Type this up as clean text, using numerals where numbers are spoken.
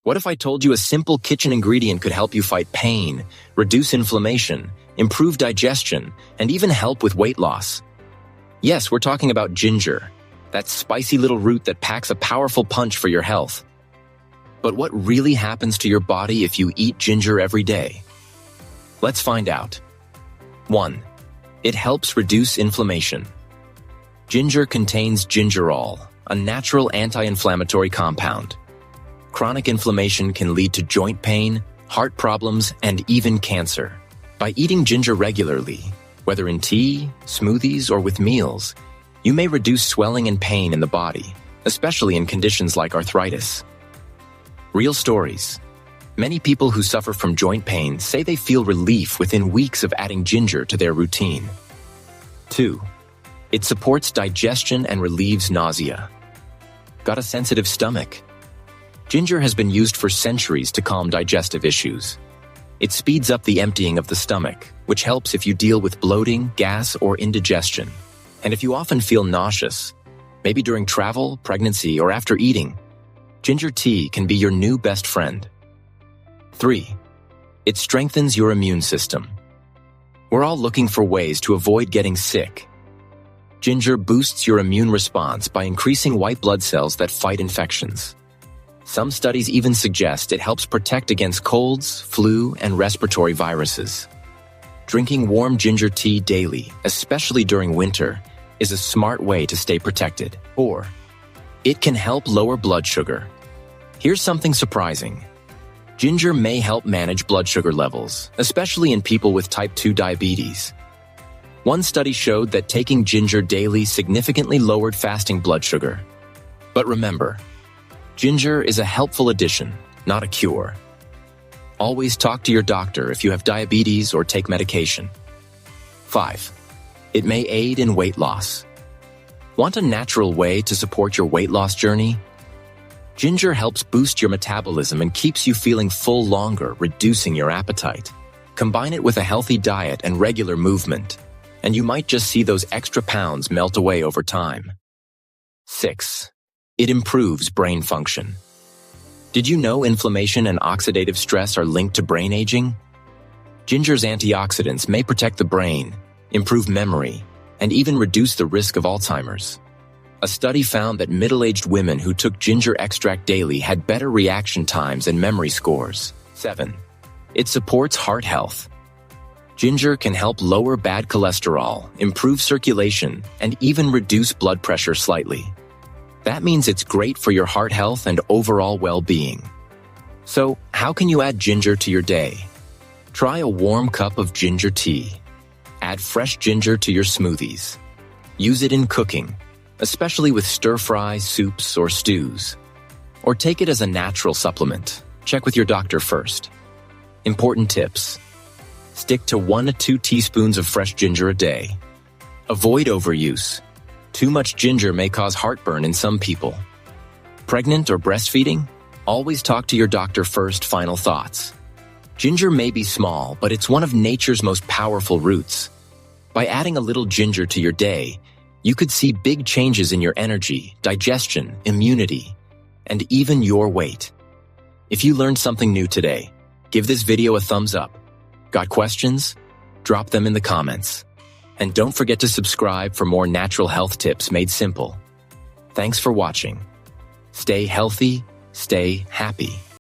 What if I told you a simple kitchen ingredient could help you fight pain, reduce inflammation, improve digestion, and even help with weight loss? Yes, we're talking about ginger, that spicy little root that packs a powerful punch for your health. But what really happens to your body if you eat ginger every day? Let's find out. 1. It helps reduce inflammation. Ginger contains gingerol, a natural anti-inflammatory compound. Chronic inflammation can lead to joint pain, heart problems, and even cancer. By eating ginger regularly, whether in tea, smoothies, or with meals, you may reduce swelling and pain in the body, especially in conditions like arthritis. Real stories. Many people who suffer from joint pain say they feel relief within weeks of adding ginger to their routine. 2. It supports digestion and relieves nausea. Got a sensitive stomach? Ginger has been used for centuries to calm digestive issues. It speeds up the emptying of the stomach, which helps if you deal with bloating, gas, or indigestion. And if you often feel nauseous, maybe during travel, pregnancy, or after eating, ginger tea can be your new best friend. 3. It strengthens your immune system. We're all looking for ways to avoid getting sick. Ginger boosts your immune response by increasing white blood cells that fight infections. Some studies even suggest it helps protect against colds, flu, and respiratory viruses. Drinking warm ginger tea daily, especially during winter, is a smart way to stay protected. 4. It can help lower blood sugar. Here's something surprising. Ginger may help manage blood sugar levels, especially in people with type 2 diabetes. One study showed that taking ginger daily significantly lowered fasting blood sugar. But remember, ginger is a helpful addition, not a cure. Always talk to your doctor if you have diabetes or take medication. 5. It may aid in weight loss. Want a natural way to support your weight loss journey? Ginger helps boost your metabolism and keeps you feeling full longer, reducing your appetite. Combine it with a healthy diet and regular movement, and you might just see those extra pounds melt away over time. 6. It improves brain function. Did you know inflammation and oxidative stress are linked to brain aging? Ginger's antioxidants may protect the brain, improve memory, and even reduce the risk of Alzheimer's. A study found that middle-aged women who took ginger extract daily had better reaction times and memory scores. 7. It supports heart health. Ginger can help lower bad cholesterol, improve circulation, and even reduce blood pressure slightly. That means it's great for your heart health and overall well-being. So, how can you add ginger to your day? Try a warm cup of ginger tea. Add fresh ginger to your smoothies. Use it in cooking, especially with stir-fry, soups, or stews. Or take it as a natural supplement. Check with your doctor first. Important tips. Stick to 1 to 2 teaspoons of fresh ginger a day. Avoid overuse. Too much ginger may cause heartburn in some people. Pregnant or breastfeeding? Always talk to your doctor first. Final thoughts. Ginger may be small, but it's one of nature's most powerful roots. By adding a little ginger to your day, you could see big changes in your energy, digestion, immunity, and even your weight. If you learned something new today, give this video a thumbs up. Got questions? Drop them in the comments. And don't forget to subscribe for more natural health tips made simple. Thanks for watching. Stay healthy, stay happy.